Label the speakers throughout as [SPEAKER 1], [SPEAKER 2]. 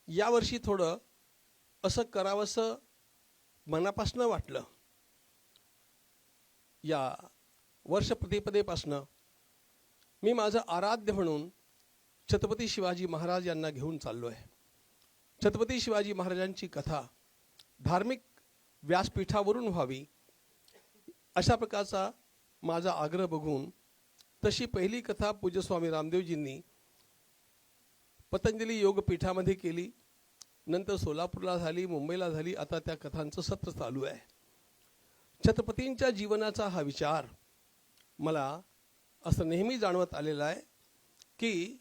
[SPEAKER 1] यावर्षी थोडं असं करावंसं मनापासनं वाटलं. या वर्षप्रतिपदेपासनं मी माझं आराध्य म्हणून छत्रपती शिवाजी महाराज यांना घेऊन चाललो आहे. छत्रपती शिवाजी महाराजांची कथा धार्मिक व्यासपीठावरून व्हावी अशा प्रकारचा माझा आग्रह बघून तशी पहिली कथा पूज्य स्वामी रामदेवजींनी पतंजली योगपीठामध्ये केली. नंतर सोलापूरला झाली, मुंबईला झाली. आता त्या कथांचं सत्र चालू आहे. छत्रपतींच्या जीवनाचा हा विचार मला असं नेहमी जाणवत आलेलं आहे की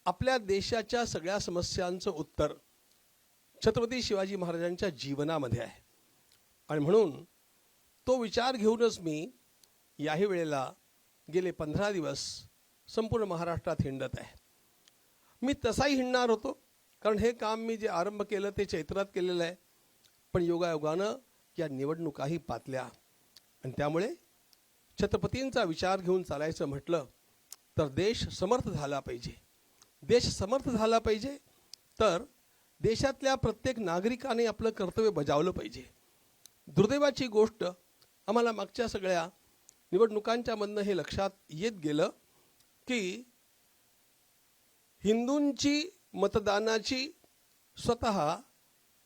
[SPEAKER 1] आपल्या देशाच्या सगळ्या समस्यांचं उत्तर छत्रपती शिवाजी महाराजांच्या जीवनामध्ये आहे. आणि म्हणून तो विचार घेऊनच मी याही वेळेला गेले 15 दिवस संपूर्ण महाराष्ट्रात हिंडत आहे. मी तसाही हिंडणार होतो, कारण हे काम मी जे आरंभ केलं ते चैत्रात केलेलं आहे. पण योगायोगानं या निवडणुकाही पातल्या आणि त्यामुळे छत्रपतींचा विचार घेऊन चालायचं म्हटलं तर देश समर्थ झाला पाहिजे. देश समर्थ झाला पाहिजे तर देशातल्या प्रत्येक नागरिकाने आपलं कर्तव्य बजावलं पाहिजे. दुर्दैवाची गोष्ट आम्हाला मागच्या सगळ्या निवडणुकांच्या मधनं हे लक्षात येत गेलं की हिंदूंची मतदानाची स्वतः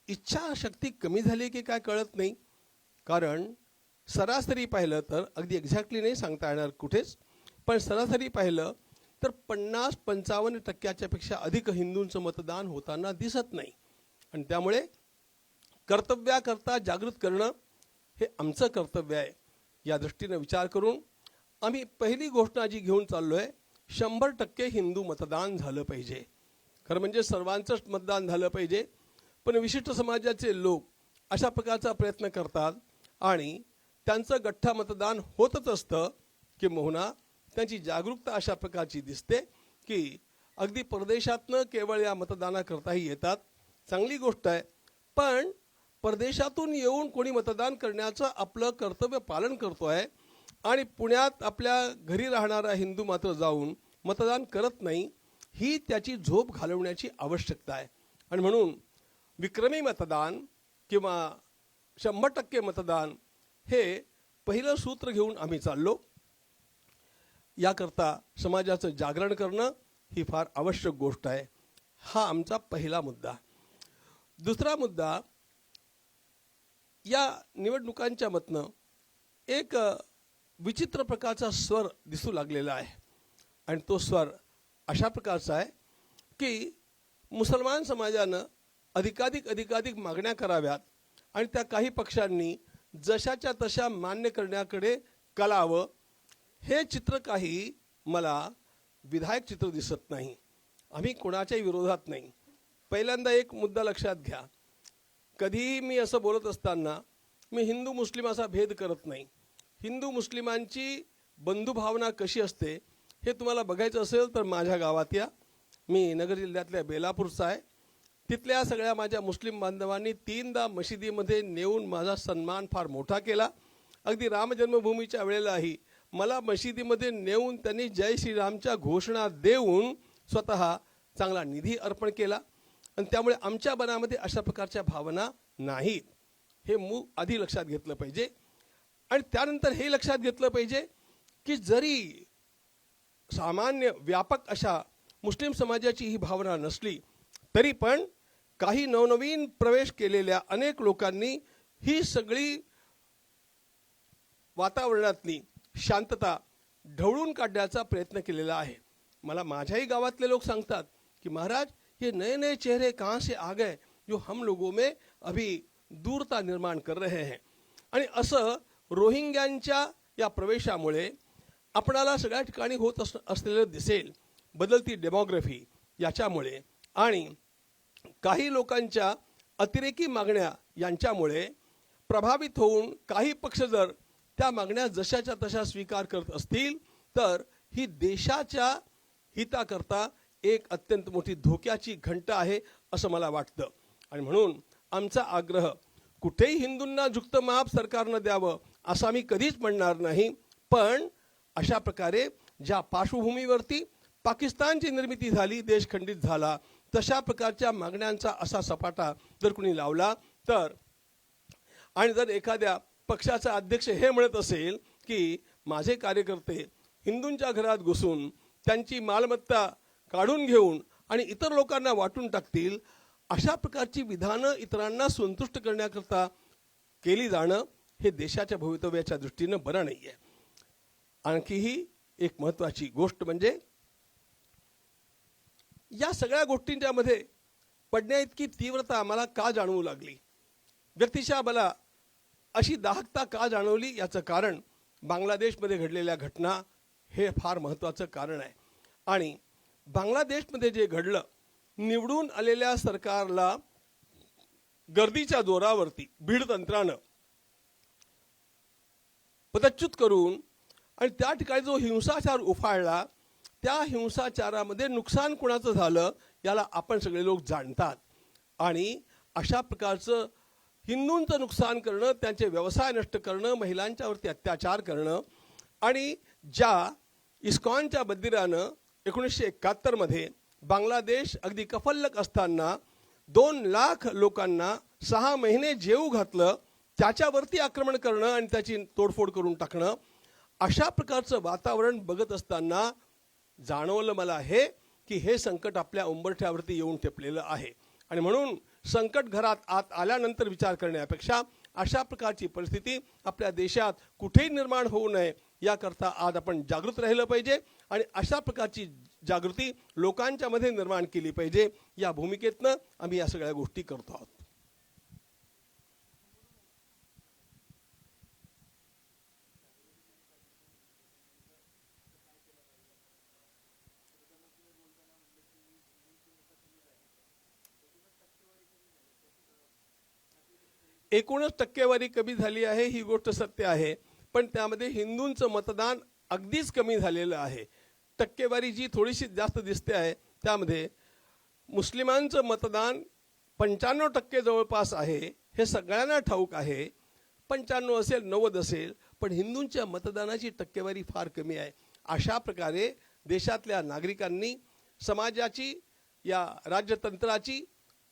[SPEAKER 1] इच्छाशक्ती कमी झाली की काय कळत नाही. कारण सरासरी पाहिलं तर अगदी एक्झॅक्टली नाही सांगता येणार कुठेच, पण सरासरी पाहिलं तर 50-55% पेक्षा अधिक हिंदूंचं मतदान होताना दिसत नाही. आणि त्यामुळे कर्तव्याकरता जागृत करणं हे आमचं कर्तव्य आहे. या दृष्टीने विचार करून आम्ही पहिली घोषणा जी घेऊन चाललो आहे, 100% हिंदू मतदान झालं पाहिजे. खरं म्हणजे सर्वांचंच मतदान झालं पाहिजे, पण विशिष्ट समाजाचे लोक अशा प्रकारचा प्रयत्न करतात आणि त्यांचं गठ्ठा मतदान होतच असतं की मोहना त्यांची जागरूकता अशा प्रकारची दिसते की अगदी परदेशातनं केवळ या मतदानाकरताही येतात. चांगली गोष्ट आहे, पण परदेशातून येऊन कोणी मतदान करण्याचं आपलं कर्तव्य पालन करतो आहे आणि पुण्यात आपल्या घरी राहणारा हिंदू मात्र जाऊन मतदान करत नाही, ही त्याची झोप घालवण्याची आवश्यकता आहे. आणि म्हणून विक्रमी मतदान किंवा 100% मतदान हे पहिलं सूत्र घेऊन आम्ही चाललो. याकरता समाजाचं जागरण करणं ही फार आवश्यक गोष्ट आहे. हा आमचा पहिला मुद्दा. दुसरा मुद्दा, या निवडणुकांच्या मतनं एक विचित्र प्रकारचा स्वर दिसू लागलेला आहे. आणि तो स्वर अशा प्रकारचा आहे की मुसलमान समाजानं अधिकाधिक मागण्या कराव्यात आणि त्या काही पक्षांनी जशाच्या तशा मान्य करण्याकडे कलावं. हे चित्र काही मला विधायक चित्र दिसत नाही. आम्ही कोणाच्याही विरोधात नाही. पहिल्यांदा एक मुद्दा लक्षात घ्या, कधीही मी असं बोलत असताना मी हिंदू मुस्लिम असा भेद करत नाही. हिंदू मुस्लिमांची बंधुभावना कशी असते हे तुम्हाला बघायचं असेल तर माझ्या गावात या. मी नगर जिल्ह्यातल्या बेलापूरचा आहे. तिथल्या सगळ्या माझ्या मुस्लिम बांधवांनी 3दा मशिदीमध्ये नेऊन माझा सन्मान फार मोठा केला. अगदी रामजन्मभूमीच्या वेळेलाही मला मशिदीमध्ये नेऊन त्यांनी जय श्रीरामच्या घोषणा देऊन स्वतः चांगला निधी अर्पण केला. आणि त्यामुळे आमच्या मनामध्ये अशा प्रकारच्या भावना नाहीत. हे आधी लक्षात घेतलं पाहिजे. आणि त्यानंतर हे लक्षात घेतलं पाहिजे की जरी सामान्य व्यापक अशा मुस्लिम समाजाची ही भावना नसली तरी पण काही नवनवीन प्रवेश केलेल्या अनेक लोकांनी ही सगळी वातावरणातली शांतता ढवळून काढण्याचा प्रयत्न केलेला आहे. मला माझ्याही गावातले लोक सांगतात की महाराज, ये नए नए चेहरे कहाँ से आ गए जो हम लोगों में अभी दूरता निर्माण कर रहे हैं. आणि असं रोहिंग्यांच्या या प्रवेशामुळे आपणाला सगळ्या ठिकाणी होत असलेलं दिसेल. बदलती डेमोग्राफी याच्यामुळे आणि काही लोकांच्या अतिरेकी मागण्या यांच्यामुळे प्रभावित होऊन काही पक्ष जर त्या मागण्या जशाच्या तशा स्वीकार करत असतील तर ही देशाच्या हिताकरता एक अत्यंत मोठी धोक्याची घंटा आहे असं मला वाटतं. आणि म्हणून आमचा आग्रह, कुठेही हिंदूंना झुकतं माप सरकारनं द्यावं असं आम्ही कधीच म्हणणार नाही, पण अशा प्रकारे ज्या पार्श्वभूमीवरती पाकिस्तानची निर्मिती झाली, देश खंडित झाला, तशा प्रकारच्या मागण्यांचा असा सपाटा जर कुणी लावला तर, आणि जर एखाद्या पक्षाचा अध्यक्ष हे म्हणत असेल की माझे कार्यकर्ते हिंदूंच्या घरात घुसून त्यांची मालमत्ता काढून घेऊन आणि इतर लोकांना वाटून टाकतील, अशा प्रकारची विधानं इतरांना संतुष्ट करण्याकरता केली जाणं हे देशाच्या भवितव्याच्या दृष्टीनं बरं नाही आहे. आणखीही एक महत्त्वाची गोष्ट म्हणजे या सगळ्या गोष्टींच्या मध्ये पडण्याइतकी तीव्रता आम्हाला का जाणवू लागली, व्यक्तिशः मला अशी दाहकता का जाणवली, याचं कारण बांगलादेशमध्ये घडलेल्या घटना हे फार महत्त्वाचं कारण आहे. आणि बांगलादेशमध्ये जे घडलं, निवडून आलेल्या सरकारला गर्दीच्या जोरावरती भीडतंत्रानं पदच्युत करून आणि त्या ठिकाणी जो हिंसाचार उफाळला, त्या हिंसाचारामध्ये नुकसान कोणाचं झालं याला आपण सगळे लोक जाणतात. आणि अशा प्रकारचं हिंदूंचं नुकसान करणं, त्यांचे व्यवसाय नष्ट करणं, महिलांच्यावरती अत्याचार करणं, आणि ज्या इस्कॉनच्या मंदिरानं 1971 मध्ये बांगलादेश अगदी कफल्लक असताना 2 लाख लोकांना 6 महिने जेवू घातलं, त्याच्यावरती आक्रमण करणं आणि त्याची तोडफोड करून टाकणं, अशा प्रकारचं वातावरण बघत असताना जाणवलं मला हे की हे संकट आपल्या उंबरठ्यावरती येऊन ठेपलेलं आहे. आणि म्हणून संकट घरात आत आल्यानंतर विचार करण्यापेक्षा अशा प्रकारची परिस्थिती आपल्या देशात कुठेही निर्माण होऊ नये याकरता आज आपण जागृत राहिलं पाहिजे आणि अशा प्रकारची जागृती लोकांच्या मध्ये निर्माण केली पाहिजे. या भूमिकेतनं आम्ही या सगळ्या गोष्टी करतो आहोत. एकूणच टक्केवारी कमी झाली आहे ही गोष्ट सत्य आहे, पण त्यामध्ये हिंदूंचं मतदान अगदीच कमी झालेलं आहे. टक्केवारी जी थोडीशी जास्त दिसते आहे त्यामध्ये मुस्लिमांचं मतदान 95% जवळपास आहे, हे सगळ्यांना ठाऊक आहे. 95 असेल 90 असेल, पण हिंदूंच्या मतदानाची टक्केवारी फार कमी आहे. अशा प्रकारे देशातल्या नागरिकांनी समाजाची, या राज्यतंत्राची,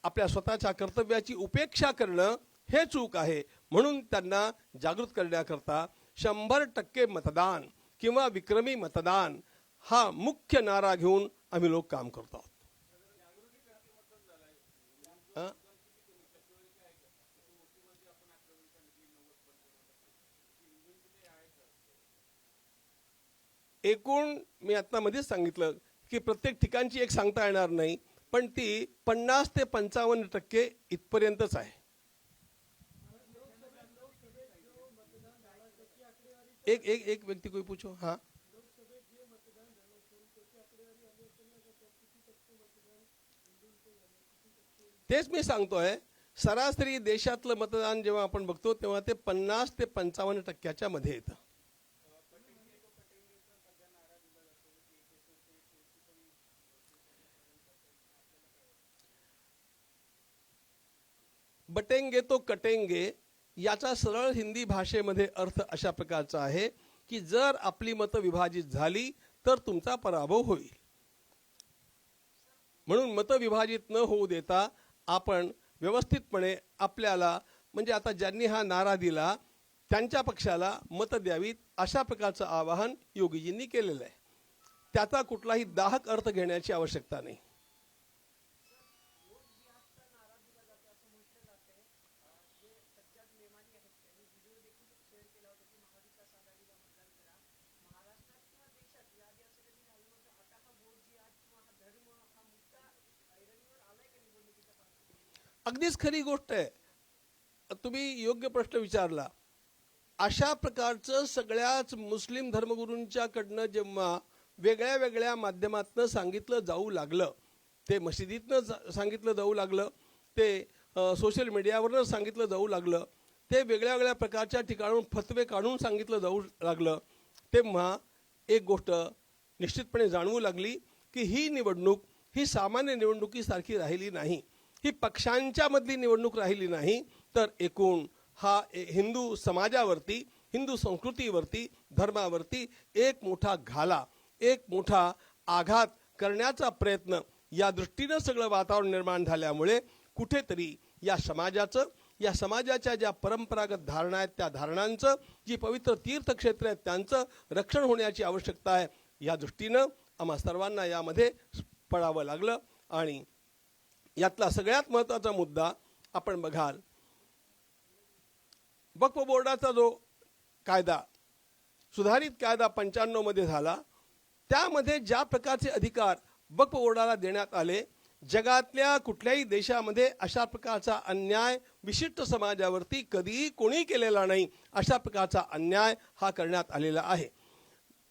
[SPEAKER 1] आपल्या स्वतःच्या कर्तव्याची उपेक्षा करणं हे चूक आहे. म्हणून त्यांना जागृत करण्याकरता 100% मतदान किंवा विक्रमी मतदान हा मुख्य नारा घेऊन आम्ही लोक काम करतो आहोत. एकूण मी आता मध्येच सांगितलं की प्रत्येक ठिकाणची एक सांगता येणार नाही, पण ती 50 ते 55% इथपर्यंतच आहे. एक व्यक्ति कोई पूछो. हाँ, तेच मी सांगतोय, सरासरी देशातलं मतदान जेव्हा आपण बघतो तेव्हा ते 50 ते 55% मध्ये येतं. बटेंगे तो कटेंगे याचा सरळ हिंदी भाषेमध्ये अर्थ अशा प्रकारचा आहे की जर आपली मतं विभाजित झाली तर तुमचा पराभव होईल. म्हणून मतं विभाजित न होऊ देता आपण व्यवस्थितपणे आपल्याला, म्हणजे आता ज्यांनी हा नारा दिला त्यांच्या पक्षाला मतं द्यावीत अशा प्रकारचं आवाहन योगीजींनी केलेलं आहे. त्याचा कुठलाही दाहक अर्थ घेण्याची आवश्यकता नाही. अगदीच खरी गोष्ट आहे, तुम्ही योग्य प्रश्न विचारला. अशा प्रकारचं सगळ्याच मुस्लिम धर्मगुरूंच्याकडनं जेव्हा वेगळ्या वेगळ्या माध्यमातून सांगितलं जाऊ लागलं, ते मशिदीतनं सांगितलं जाऊ लागलं, ते सोशल मीडियावरनं सांगितलं जाऊ लागलं, ते वेगळ्या वेगळ्या प्रकारच्या ठिकाणून फतवे काढून सांगितलं जाऊ लागलं, तेव्हा एक गोष्ट निश्चितपणे जाणवू लागली की ही निवडणूक ही सामान्य निवडणुकीसारखी राहिली नाही, ही पक्षांच्या मधली निवडणूक राहिली नाही, तर एकूण हा हिंदू समाजावरती, हिंदू संस्कृतीवरती, धर्मावरती एक मोठा घाला, एक मोठा आघात करण्याचा प्रयत्न या दृष्टीनं सगळं वातावरण निर्माण झाल्यामुळे कुठेतरी या समाजाच्या ज्या परंपरागत धारणा आहेत त्या धारणांचं, जी पवित्र तीर्थक्षेत्र आहेत त्यांचं रक्षण होण्याची आवश्यकता आहे. या दृष्टीनं आम्हा सर्वांना यामध्ये पडावं लागलं. आणि यातला सगळ्यात महत्त्वाचा मुद्दा आपण बघाल, वक्फ बोर्डाचा जो कायदा, सुधारित कायदा 95 मध्ये झाला, त्यामध्ये ज्या प्रकारचे अधिकार वक्फ बोर्डाला देण्यात आले, जगातल्या कुठल्याही देशामध्ये अशा प्रकारचा अन्याय विशिष्ट समाजावरती कधीही कोणी केलेला नाही. अशा प्रकारचा अन्याय हा करण्यात आलेला आहे.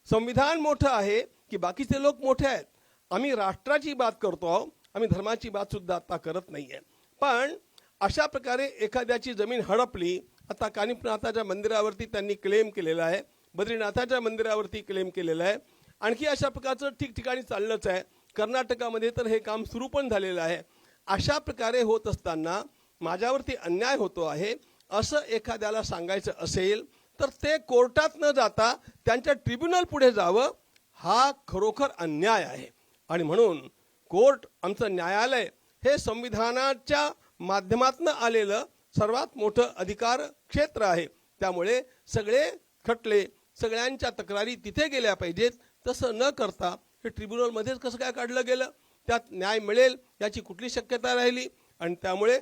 [SPEAKER 1] संविधान मोठं आहे की बाकीचे लोक मोठे आहेत. आम्ही राष्ट्राची बात करतो आहोत, आम्ही धर्माची बात सुद्धा आता करत नाहीये. पण अशा प्रकारे एखाद्याची जमीन हडपली, आता कानिफनाथाच्या मंदिरावरती त्यांनी क्लेम केलेला आहे, बद्रीनाथाच्या मंदिरावरती क्लेम केलेला आहे, आणखी अशा प्रकारचं ठिकठिकाणी चाललंच आहे. कर्नाटकामध्ये तर हे काम सुरू पण झालेलं आहे. अशा प्रकारे होत असताना माझ्यावरती अन्याय होतो आहे असं एखाद्याला सांगायचं असेल तर ते कोर्टात न जाता त्यांच्या ट्रिब्युनल पुढे जावं, हा खरोखर अन्याय आहे. आणि म्हणून कोर्ट, आमचं न्यायालय हे संविधानाच्या माध्यमातून आलेलं सर्वात मोठं अधिकार क्षेत्र आहे. त्यामुळे सगळे खटले, सगळ्यांच्या तक्रारी तिथे गेल्या पाहिजेत. तसं न करता हे ट्रिब्युनलमध्येच कसं काय काढलं गेलं, त्यात न्याय मिळेल याची कुठली शक्यता राहिली. आणि त्यामुळे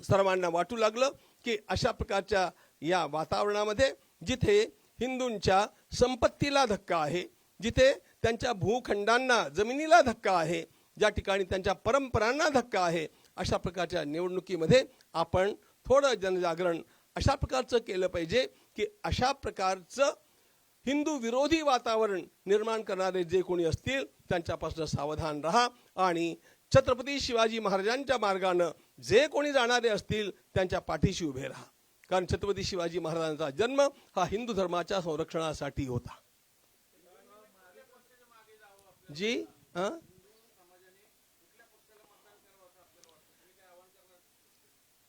[SPEAKER 1] सर्वांना वाटू लागलं की अशा प्रकारच्या या वातावरणामध्ये जिथे हिंदूंच्या संपत्तीला धक्का आहे, जिथे त्यांच्या भूखंडांना, जमिनीला धक्का आहे, ज्या ठिकाणी त्यांच्या परंपरांना धक्का आहे, अशा प्रकारच्या निवडणुकीमध्ये आपण थोडं जनजागरण अशा प्रकारचं केलं पाहिजे की अशा प्रकारचं हिंदू विरोधी वातावरण निर्माण करणारे जे कोणी असतील त्यांच्यापासून सावधान राहा. आणि छत्रपती शिवाजी महाराजांच्या मार्गानं जे कोणी जाणारे असतील त्यांच्या पाठीशी उभे राहा. कारण छत्रपती शिवाजी महाराजांचा जन्म हा हिंदू धर्माच्या संरक्षणासाठी होता. जी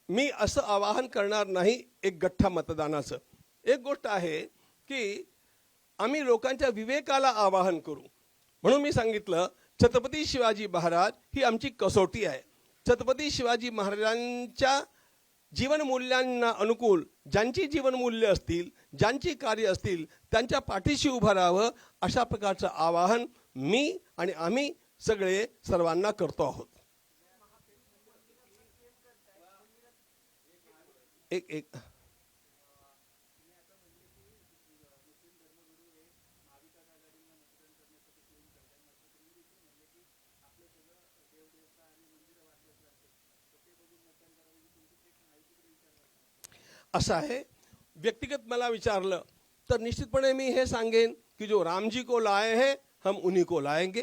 [SPEAKER 1] मी असं आवाहन करणार नाही एक गठ्ठा मतदानाचं. एक गोष्ट आहे की आम्ही लोकांच्या विवेकाला आवाहन करू. म्हणून मी सांगितलं छत्रपती शिवाजी महाराज ही आमची कसोटी आहे. छत्रपती शिवाजी महाराजांच्या जीवनमूल्यांना अनुकूल ज्यांची जीवनमूल्य असतील, ज्यांची कार्य असतील, त्यांच्या पाठीशी उभं राहावं अशा प्रकारचं आवाहन मी आणि आम्ही सगळे सर्वांना करतो आहोत. एक असं आहे. व्यक्तिगत मला विचारलं तर निश्चितपणे मी हे सांगेन की जो रामजी को लाए हैं हम उन्हीं को लाएंगे.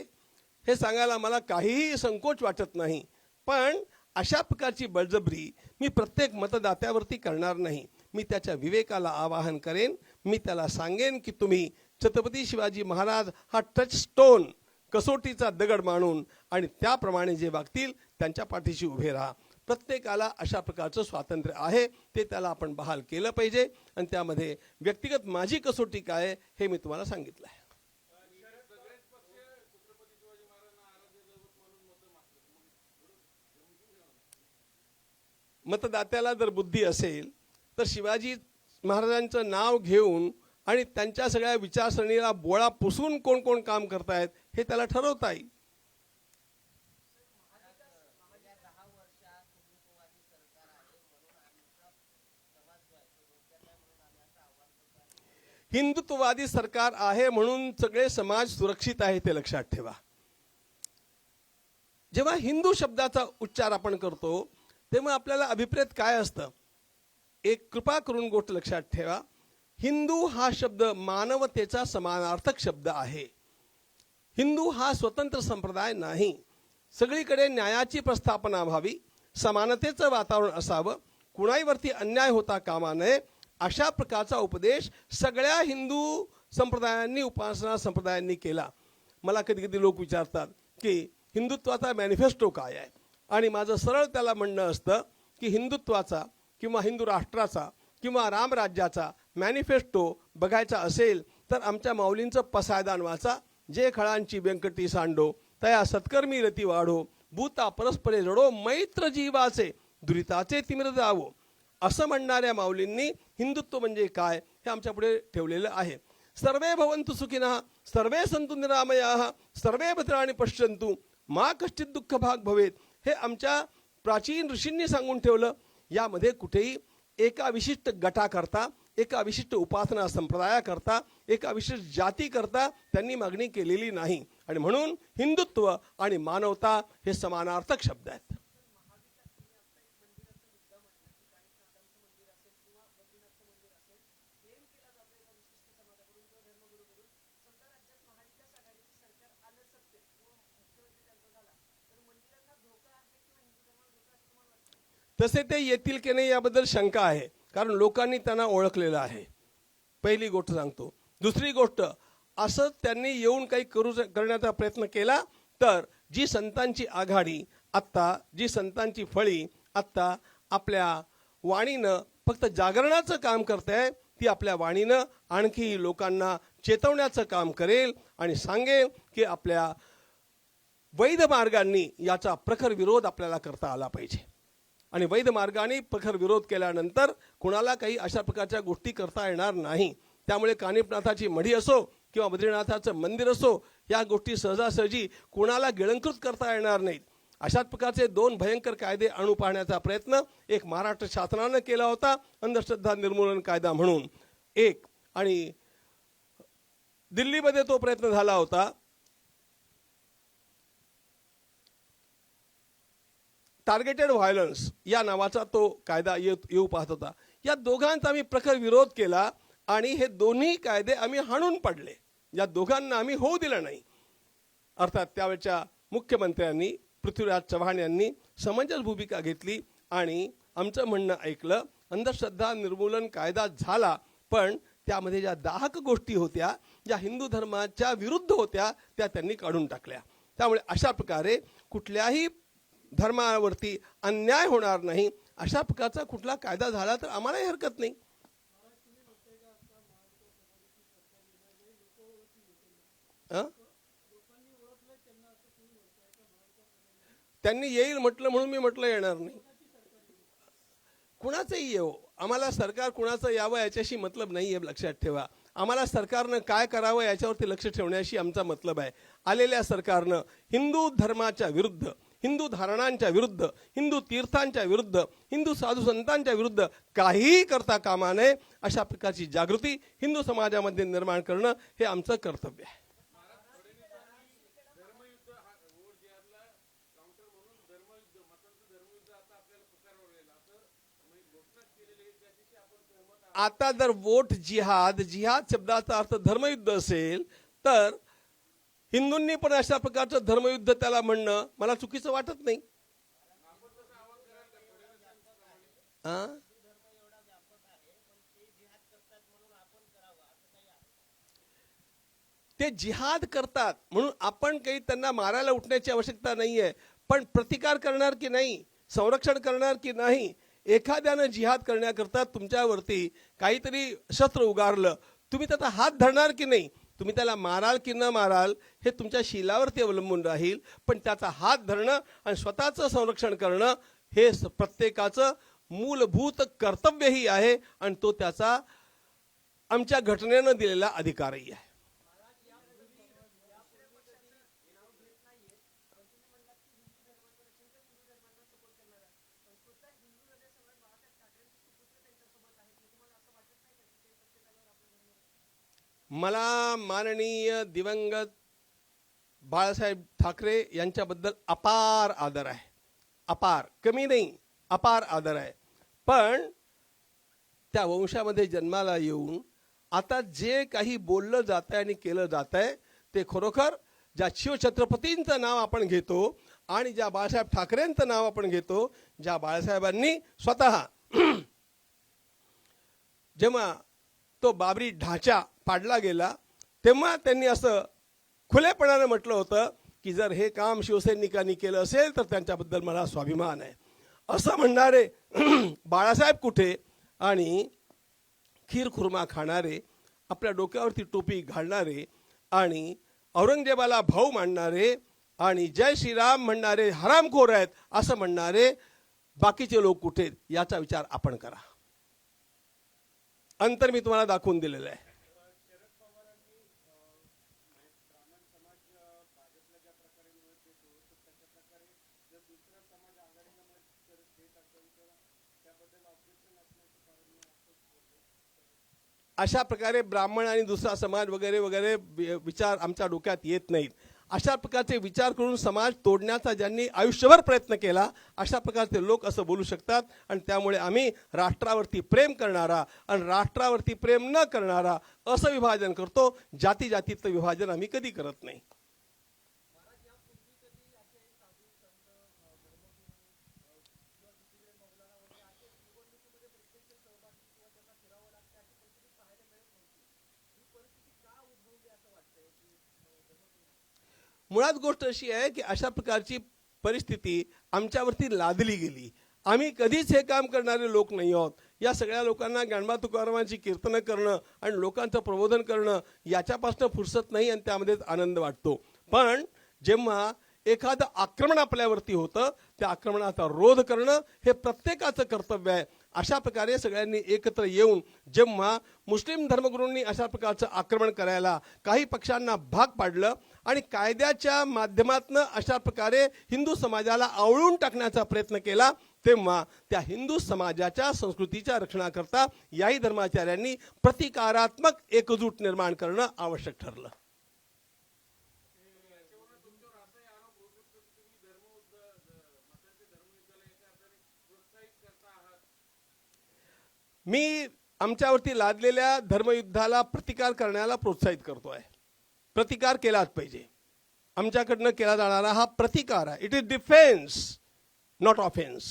[SPEAKER 1] हे सांगायला मला काहीही संकोच वाटत नाही. पण अशा प्रकारची बळजबरी मी प्रत्येक मतदात्यावरती करणार नाही. मी त्याच्या विवेकाला आवाहन करेन. मी त्याला सांगेन की तुम्ही छत्रपती शिवाजी महाराज हा टचस्टोन, कसोटीचा दगड मानून आणि त्याप्रमाणे जे वागतील त्यांच्या पाठीशी उभे राहा. प्रत्येकाला अशा प्रकारचं स्वातंत्र्य आहे, ते त्याला आपण बहाल केलं पाहिजे. आणि त्यामध्ये व्यक्तिगत माझी कसोटी काय हे मी तुम्हाला सांगितलं आहे. मतदात्याला जर बुद्धी असेल तर शिवाजी महाराजांचं नाव घेऊन आणि त्यांच्या सगळ्या विचारसरणीला बोळा पुसून कोण कोण काम करतायत हे त्याला ठरवता येईल. हिंदुत्ववादी सरकार आहे म्हणून सगळे समाज सुरक्षित आहे ते लक्षात ठेवा. जेव्हा हिंदू शब्दाचा उच्चार आपण करतो तेव्हा आपल्याला अभिप्रेत काय असतं? एक कृपा करून गोष्ट लक्षात ठेवा, हिंदू हा शब्द मानवतेचा समानार्थक शब्द आहे. हिंदू हा स्वतंत्र संप्रदाय नाही. सगळीकडे न्यायाची प्रस्थापना व्हावी, समानतेचं वातावरण असावं, कुणाहीवरती अन्याय होता कामा नये अशा प्रकारचा उपदेश सगळ्या हिंदू संप्रदायांनी, उपासना संप्रदायांनी केला. मला कधी कधी लोक विचारतात की हिंदुत्वाचा मॅनिफेस्टो काय आहे, आणि माझं सरळ त्याला म्हणणं असतं की हिंदुत्वाचा किंवा हिंदू राष्ट्राचा किंवा रामराज्याचा मॅनिफेस्टो बघायचा असेल तर आमच्या माऊलींचं पसायदान वाचा, जे खळांची व्यंकटी सांडो तया सत्कर्मी रती वाढो, भूता परस्परे जडो, मैत्र जीवाचे दुरिताचे तिमिर जावो. असं म्हणणाऱ्या माऊलींनी हिंदुत्व म्हणजे काय हे आमच्या पुढे ठेवलेलं आहे. सर्वे भवन्तु सुखिनः, सर्वे सन्तु निरामयाः, सर्वे भद्राणि पश्यन्तु, मा कश्चित् दुःख भाग भवेत. हे आमच्या प्राचीन ऋषींनी सांगून ठेवलं. यामध्ये कुठेही एका विशिष्ट गटाकरता, एका विशिष्ट उपासना संप्रदायाकरता, एका विशिष्ट जातीकरता त्यांनी मागणी केलेली नाही. आणि म्हणून हिंदुत्व आणि मानवता हे समानार्थक शब्द आहेत. तसे ते येतील की नाही याबद्दल शंका आहे, कारण लोकांनी त्यांना ओळखलेलं आहे. पहिली गोष्ट सांगतो. दुसरी गोष्ट, असं त्यांनी येऊन काही करण्याचा प्रयत्न केला तर जी संतांची आघाडी आत्ता, जी संतांची फळी आत्ता आपल्या वाणीनं फक्त जागरणाचं काम करते, ती आपल्या वाणीनं आणखी लोकांना चेतवण्याचं काम करेल आणि सांगेल की आपल्या वैध मार्गांनी याचा प्रखर विरोध आपल्याला करता आला पाहिजे. आणि वैध मार्गाने प्रखर विरोध केल्यानंतर कुणाला काही अशा प्रकारच्या गोष्टी करता येणार नाही. त्यामुळे कानिफनाथाची मढी असो किंवा बद्रीनाथाचं मंदिर असो, या गोष्टी सहजासहजी कुणाला गिळंकृत करता येणार नाहीत. अशाच प्रकारचे दोन भयंकर कायदे आणू पाहण्याचा प्रयत्न एक महाराष्ट्र शासनानं केला होता, अंधश्रद्धा निर्मूलन कायदा म्हणून एक, आणि दिल्लीमध्ये तो प्रयत्न झाला होता टार्गेटेड व्हायलन्स या नावाचा तो कायदा येऊ पाहत होता. या दोघांचा आम्ही प्रखर विरोध केला आणि हे दोन्ही कायदे आम्ही हाणून पडले. या दोघांना आम्ही होऊ दिलं नाही. अर्थात त्यावेळच्या मुख्यमंत्र्यांनी पृथ्वीराज चव्हाण यांनी समंजस भूमिका घेतली आणि आमचं म्हणणं ऐकलं. अंधश्रद्धा निर्मूलन कायदा झाला, पण त्यामध्ये ज्या दाहक गोष्टी होत्या, ज्या हिंदू धर्माच्या विरुद्ध होत्या, त्या त्यांनी काढून टाकल्या. त्यामुळे अशा प्रकारे कुठल्याही धर्मावरती अन्याय होणार नाही अशा प्रकारचा कुठला कायदा झाला तर आम्हालाही हरकत नाही. त्यांनी येईल म्हटलं म्हणून मी म्हटलं येणार नाही. कुणाचंही येवो, आम्हाला सरकार कुणाचं यावं याच्याशी मतलब नाही आहे, लक्षात ठेवा. आम्हाला सरकारनं काय करावं याच्यावरती लक्ष ठेवण्याशी आमचा मतलब आहे. आलेल्या सरकारनं हिंदू धर्माच्या विरुद्ध, हिंदू धारणांच्या विरुद्ध, हिंदू तीर्थांच्या विरुद्ध, हिंदू साधू संतांच्या विरुद्ध काहीही करता कामा नये. अशा प्रकारची जागृती हिंदू समाजामध्ये निर्माण करणं हे आमचं कर्तव्य आहे. आता जर वोट जिहाद, जिहाद शब्दाचा अर्थ धर्मयुद्ध असेल तर हिंदूंनी पण अशा प्रकारचं धर्मयुद्ध त्याला म्हणणं मला चुकीचं वाटत नाही. ते जिहाद करतात म्हणून आपण काही त्यांना मारायला उठण्याची आवश्यकता नाहीये. पण प्रतिकार करणार की नाही, संरक्षण करणार की नाही, एखाद्यानं जिहाद करण्याकरता तुमच्यावरती काहीतरी शस्त्र उगारलं, तुम्ही त्याचा हात धरणार की नाही, तुम्ही त्याला माराल की न माराल हे तुमच्या शीलावरती अवलंबून राहील. पण त्याचा हात धरणं आणि स्वतःचं संरक्षण करणं हे प्रत्येकाचं मूलभूत कर्तव्यही आहे आणि तो त्याचा आमच्या घटनेनं दिलेला अधिकारही आहे. मला माननीय दिवंगत बाळासाहेब ठाकरे यांच्याबद्दल अपार आदर आहे. अपार, कमी नाही, अपार आदर आहे. पण त्या वंशामध्ये जन्माला येऊन आता जे काही बोललं जात आहे आणि केलं जात आहे ते खरोखर ज्या शिवछत्रपतींचं नाव आपण घेतो आणि ज्या बाळासाहेब ठाकरेंचं नाव आपण घेतो, ज्या बाळासाहेबांनी स्वतः जेव्हा तो बाबरी ढाचा पाडला गेला तेव्हा त्यांनी असं खुलेपणाने म्हटलं होतं की जर हे काम शिवसैनिकांनी केलं असेल तर त्यांच्याबद्दल मला स्वाभिमान आहे. असं म्हणणारे बाळासाहेब कुठे आणि खीर खुर्मा खाणारे, आपल्या डोक्यावरती टोपी घालणारे आणि औरंगजेबाला भाऊ मानणारे आणि जय श्रीराम म्हणणारे हरामखोर आहेत असं म्हणणारे बाकीचे लोक कुठे आहेत याचा विचार आपण करा. अंतर मी तुम्हाला दाखवून दिलेलं आहे. अशा प्रकारे ब्राह्मण आणि दुसरा समाज वगैरे वगैरे विचार आमच्या डोक्यात येत नाहीत. अशा प्रकारचे विचार करून समाज तोडण्याचा ज्यांनी आयुष्यभर प्रयत्न केला अशा प्रकारचे लोक असं बोलू शकतात. आणि त्यामुळे आम्ही राष्ट्रावरती प्रेम करणारा आणि राष्ट्रावरती प्रेम न करणारा असं विभाजन करतो. जाती जातीचं विभाजन आम्ही कधी करत नाही. मुळात गोष्ट अशी आहे की अशा प्रकारची परिस्थिती आमच्यावरती लादली गेली. आम्ही कधीच हे काम करणारे लोक नाही आहोत. या सगळ्या लोकांना ज्ञानोबा तुकारामांची कीर्तनं करणं आणि लोकांचं प्रबोधन करणं याच्यापासून फुरसत नाही आणि त्यामध्येच आनंद वाटतो. पण जेव्हा एखादं आक्रमण आपल्यावरती होतं त्या आक्रमणाचा रोध करणं हे प्रत्येकाचं कर्तव्य आहे. अशा प्रकारे सगळ्यांनी एकत्र येऊन जेव्हा मुस्लिम धर्मगुरूंनी अशा प्रकारचं आक्रमण करायला काही पक्षांना भाग पाडलं आणि कायद्याच्या माध्यमातून अशा प्रकारे हिंदू समाजाला आवळून टाकण्याचा प्रयत्न केला तेव्हा त्या हिंदू समाजाच्या संस्कृतीच्या रक्षणाकरता याही धर्माचार्यांनी प्रतिकारात्मक एकजूट निर्माण करणं आवश्यक ठरलं. मी आमच्यावरती लादलेल्या धर्मयुद्धाला प्रतिकार करण्याला प्रोत्साहित करतोय. प्रतिकार केलाच पाहिजे. आमच्याकडनं केला जाणारा हा प्रतिकार आहे. It is defence not offence.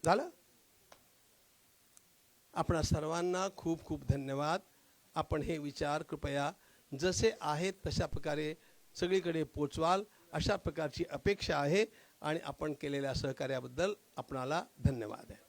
[SPEAKER 1] झालं. आपणा सर्वांना खूप खूप धन्यवाद. आपण हे विचार कृपया जसे आहेत तशा प्रकारे सगळीकडे पोचवाल अशा प्रकारची अपेक्षा आहे आणि आपण केलेल्या सहकार्याबद्दल आपणाला धन्यवाद आहे.